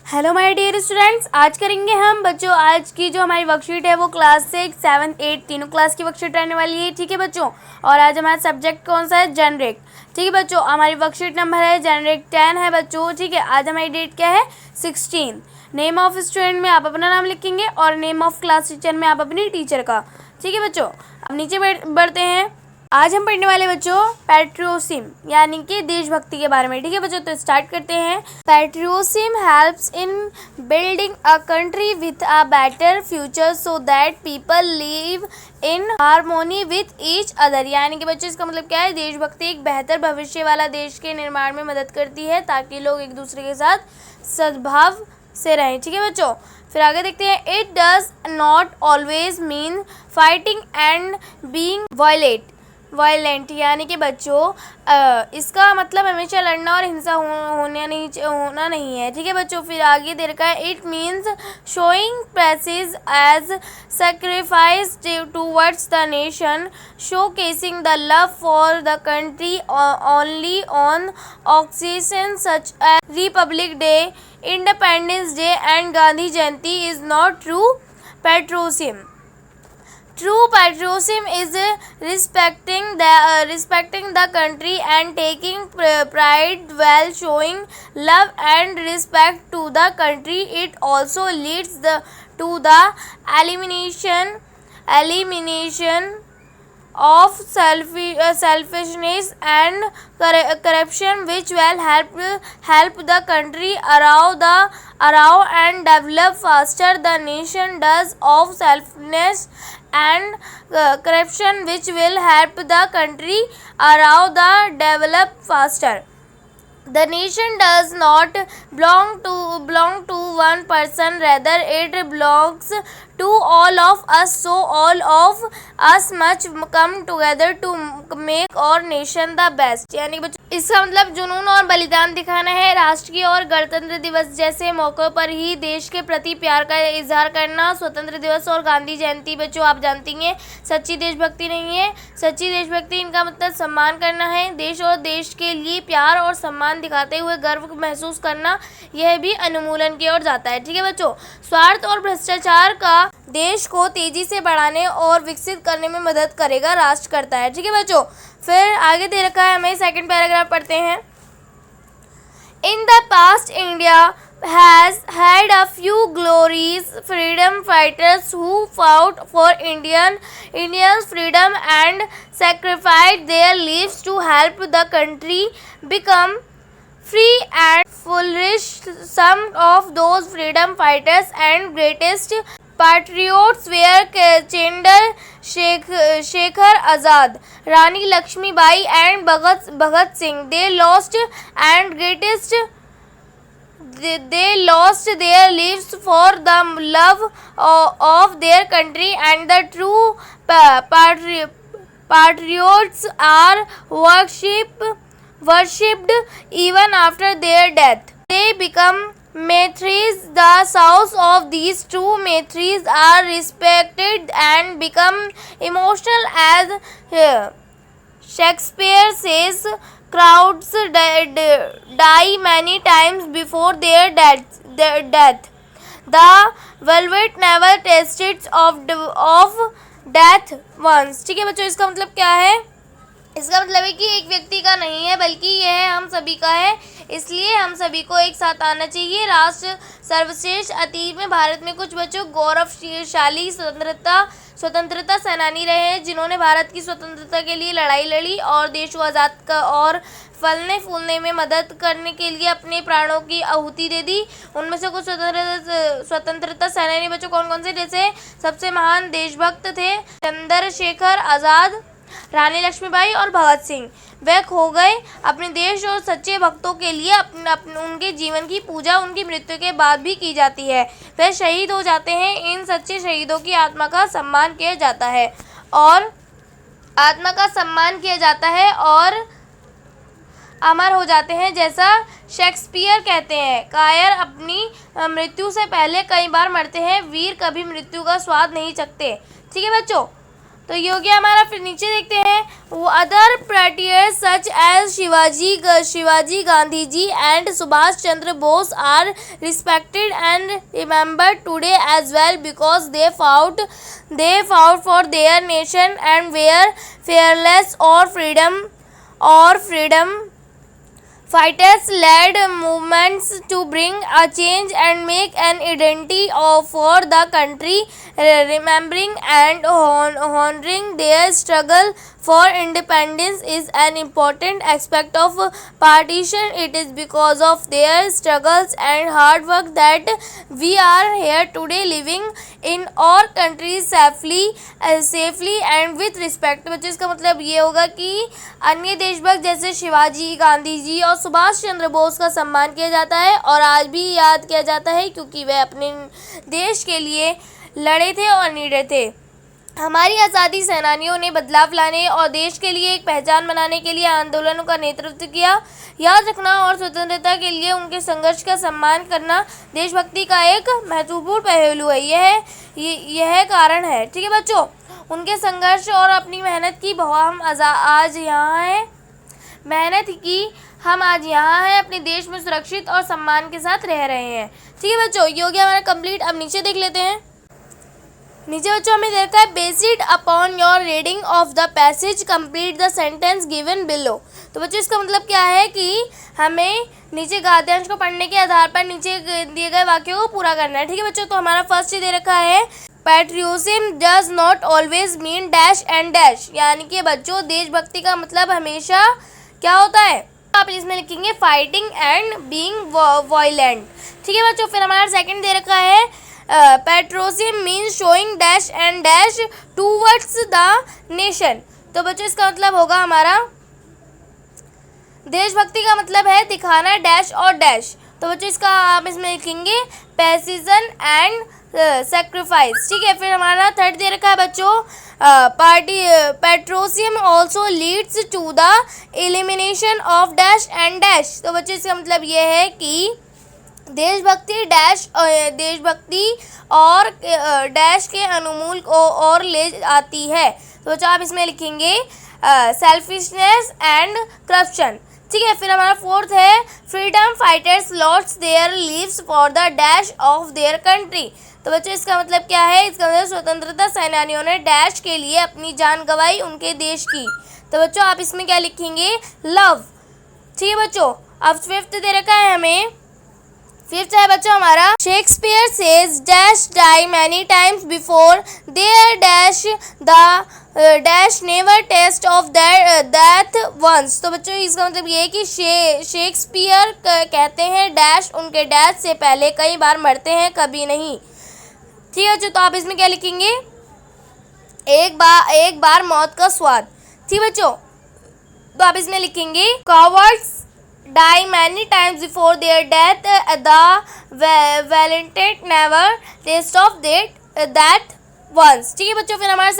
Hello my dear students, आज करेंगे हम बच्चों आज की जो हमारी वर्कशीट है वो क्लास 6, 7, 8 तीनों क्लास की वर्कशीट रहने वाली है। ठीक है बच्चों, और आज हमारा सब्जेक्ट कौन सा है? जेनरिक। ठीक है बच्चों, हमारी वर्कशीट नंबर है जेनरिक 10 है बच्चों। ठीक है, आज हमारी डेट क्या है? 16। नेम ऑफ स्टूडेंट में आप अपना नाम लिखेंगे और नेम ऑफ क्लास टीचर में आप अपनी टीचर का। ठीक है बच्चों, अब नीचे बढ़ते हैं। आज हम पढ़ने वाले बच्चों पैट्रियोटिज्म यानी कि देशभक्ति के बारे में। ठीक है बच्चों, तो स्टार्ट करते हैं। Patriotism helps in building a country with a better future so that people live in harmony with each other. यानी कि बच्चों इसका मतलब क्या है? देशभक्ति एक बेहतर भविष्य वाला देश के निर्माण में मदद करती है ताकि लोग एक दूसरे के साथ सद्भाव से रहें। ठीक है बच्चों, फिर आगे देखते हैं। It does not always mean fighting and being violent यानी कि बच्चों इसका मतलब हमेशा लड़ना और हिंसा होना नहीं है। ठीक है बच्चों, फिर आगे दे रखा है। It means showing praises as sacrifice towards the nation, showcasing the love for the country only on occasion such as Republic Day, Independence Day and Gandhi Jayanti is not true patriotism. True patriotism is respecting the country and taking pride while showing love and respect to the country. It also leads to the elimination of selfishness and corruption, which will help the country around and develop faster. The nation does of selfishness and corruption, which will help the country around the develop faster. The nation does not belong to one person, rather it belongs to all of us. So all of us must come together to make our nation the best. यानी बच्चों इसका मतलब जुनून और बलिदान दिखाना है। राष्ट्रीय और गणतंत्र दिवस जैसे मौक़ों पर ही देश के प्रति प्यार का इजहार करना। स्वतंत्र दिवस और गांधी जयंती बच्चों आप जानती हैं सच्ची देशभक्ति नहीं है। सच्ची देशभक्ति इनका मतलब सम्मान करना है, देश और देश के लिए प्यार और सम्मान दिखाते हुए गर्व महसूस करना, यह भी अनुमूलन की ओर जाता है। ठीक है बच्चों, स्वार्थ और भ्रष्टाचार का देश को तेजी से बढ़ाने और विकसित करने में मदद करेगा, राष्ट्र करता है। ठीक है बच्चों, फिर आगे दे रखा है, हमें सेकंड पैराग्राफ पढ़ते हैं। In the past India has had a few glorious freedom fighters who fought for Indians freedom and sacrificed their lives to help the country become free and flourish. Some of those freedom fighters and greatest patriots were Chandrasekhar Azad, Rani Lakshmibai and Bhagat Singh. They lost their lives for the love of their country, and the true patriots are worshipped even after their death. They become Maitris. The souls of these true Maitris are respected and become emotional, as Shakespeare says, crowds die many times before their death. The velvet never tasted of death once. ठीक है बच्चों, इसका मतलब क्या है? इसका मतलब है कि एक व्यक्ति का नहीं है बल्कि यह हम सभी का है, इसलिए हम सभी को एक साथ आना चाहिए। राष्ट्र सर्वश्रेष्ठ। अतीत में भारत में कुछ बच्चों गौरवशाली स्वतंत्रता सेनानी रहे हैं जिन्होंने भारत की स्वतंत्रता के लिए लड़ाई लड़ी और देश को आज़ाद और फलने फूलने में मदद करने के लिए अपने प्राणों की आहुति दे दी। उनमें से कुछ स्वतंत्रता सेनानी बच्चों कौन कौन से? जैसे सबसे महान देशभक्त थे चंद्रशेखर आज़ाद, रानी लक्ष्मीबाई और भगत सिंह। वे खो गए अपने देश और सच्चे भक्तों के लिए उनके जीवन की पूजा उनकी मृत्यु के बाद भी की जाती है। वे शहीद हो जाते हैं। इन सच्चे शहीदों की आत्मा का सम्मान किया जाता है और अमर हो जाते हैं। जैसा शेक्सपियर कहते हैं, कायर अपनी मृत्यु से पहले कई बार मरते हैं, वीर कभी मृत्यु का स्वाद नहीं चखते। ठीक है बच्चों, तो ये हो गया हमारा। फिर नीचे देखते हैं other patriots such as Shivaji Gandhi ji and Subhash Chandra Bose are respected and remembered today as well because they fought for their nation and were fearless और freedom fighters led movements to bring a change and make an identity for the country. Remembering and honoring their struggle for independence is an important aspect of partition. It is because of their struggles and hard work that we are here today, living in our country safely and with respect. बच्चों इसका मतलब ये होगा कि अन्य देशभक्त जैसे शिवाजी गांधी जी और सुभाष चंद्र बोस का सम्मान किया जाता है और आज भी याद किया जाता है क्योंकि वे अपने देश के लिए लड़े थे और निडर थे। हमारी आज़ादी सेनानियों ने बदलाव लाने और देश के लिए एक पहचान बनाने के लिए आंदोलनों का नेतृत्व किया। याद रखना और स्वतंत्रता के लिए उनके संघर्ष का सम्मान करना देशभक्ति का एक महत्वपूर्ण पहलू है। यह कारण है, ठीक है बच्चों, उनके संघर्ष और अपनी मेहनत की हम आज यहाँ हैं, हम आज यहाँ हैं, अपने देश में सुरक्षित और सम्मान के साथ रह रहे हैं। ठीक है बच्चों, ये हो गया हमारा कंप्लीट। अब नीचे देख लेते हैं। नीचे बच्चों हमें देखा है based upon your reading of the passage complete the sentence given below. तो बच्चों इसका मतलब क्या है कि हमें नीचे गद्यांश को पढ़ने के आधार पर नीचे दिए गए वाक्यों को पूरा करना है। ठीक है बच्चों, तो हमारा फर्स्ट दे रखा है patriotism does not always mean dash and dash, यानी कि बच्चों देशभक्ति का मतलब हमेशा क्या होता है, आप इसमें लिखेंगे फाइटिंग एंड बीइंग वायलेंट। ठीक है बच्चों, फिर हमारा सेकंड दे रखा है patriotism means showing dash and dash towards the nation. तो बच्चों इसका मतलब होगा हमारा देशभक्ति का मतलब है दिखाना डैश और डैश। तो बच्चों इसका आप इसमें लिखेंगे पैसिजन एंड सेक्रीफाइस। ठीक है, फिर हमारा थर्ड दे रखा है बच्चों patriotism also leads to the elimination of dash and dash. तो बच्चों इसका मतलब ये है कि देशभक्ति और डैश के अनुमूल को और ले आती है। तो बच्चों आप इसमें लिखेंगे सेल्फिशनेस एंड करप्शन। ठीक है, फिर हमारा फोर्थ है freedom fighters lost their lives for the dash of their country. तो बच्चों इसका मतलब क्या है, इसका मतलब स्वतंत्रता सेनानियों ने डैश के लिए अपनी जान गंवाई उनके देश की। तो बच्चों आप इसमें क्या लिखेंगे लव। ठीक है बच्चों, अब फिफ्थ दे रखा है हमें, फिफ्थ है बच्चों हमारा Shakespeare says dash die many times before their dash the dash never taste of death once. तो बच्चों इसका मतलब ये है कि शेक्सपियर कहते हैं डैश उनके डेथ से पहले कई बार मरते हैं, कभी नहीं। ठीक है बच्चों, तो आप इसमें क्या लिखेंगे एक बार मौत का स्वाद। ठीक बच्चों, तो आप इसमें लिखेंगे cowards die many times before their death, the valiant never taste of that once। ठीक है बच्चों, फिर हमारा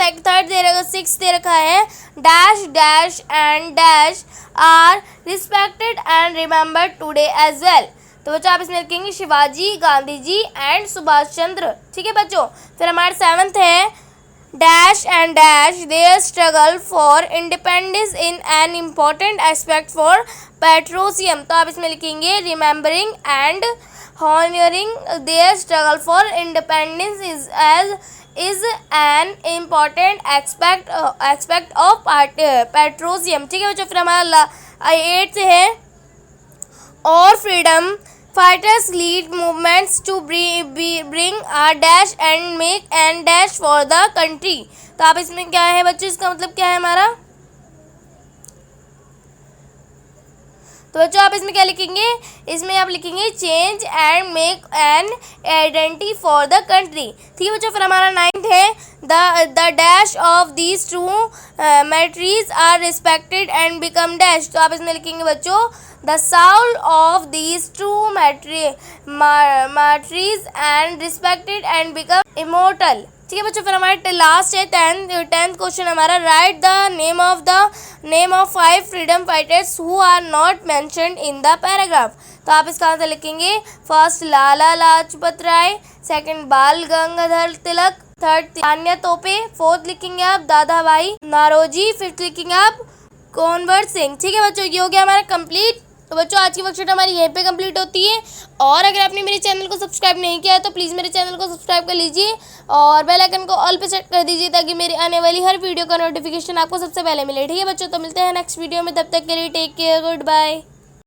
सिक्स दे रखा है dash dash and dash are respected and remembered today as well. तो बच्चों आप इसमें लिखेंगे शिवाजी गांधी जी एंड सुभाष चंद्र। ठीक है बच्चों, फिर हमारा सेवंथ है dash and dash their struggle for independence in an important aspect for patriotism। तो आप इसमें लिखेंगे remembering and honoring their struggle for independence is an important aspect of patriotism। ठीक है बच्चों, फिर हमारा 8th है और freedom fighters lead movements to bring a dash and make and dash for the country। तो आप इसमें क्या है बच्चों, इसका मतलब क्या है हमारा, तो बच्चों आप इसमें क्या लिखेंगे, इसमें आप लिखेंगे change and make an identity for the country. ठीक है बच्चों, फिर हमारा 9th है the dash of these two martyrs are respected and become dash. तो आप इसमें लिखेंगे बच्चों the soul of these two martyrs and respected and become immortal। ठीक है बच्चों, फिर हमारा लास्ट है 10th क्वेश्चन हमारा write the name of 5 freedom fighters who are not mentioned in the paragraph. तो आप इसका आंसर लिखेंगे फर्स्ट लाला लाजपत राय, सेकंड बाल गंगाधर तिलक, थर्ड तान्या तोपे, फोर्थ लिखेंगे आप दादा भाई नारोजी, फिफ्थ लिखेंगे आप कॉन्वर सिंह। ठीक है बच्चों, ये हो गया हमारा कंप्लीट। तो बच्चों आज की वर्कशीट हमारी यहीं पे कंप्लीट होती है। और अगर आपने मेरे चैनल को सब्सक्राइब नहीं किया है तो प्लीज़ मेरे चैनल को सब्सक्राइब कर लीजिए और बेल आइकन को ऑल पे सेट कर दीजिए ताकि मेरी आने वाली हर वीडियो का नोटिफिकेशन आपको सबसे पहले मिले। ठीक है बच्चों, तो मिलते हैं नेक्स्ट वीडियो में, तब तक के लिए टेक केयर, गुड बाय।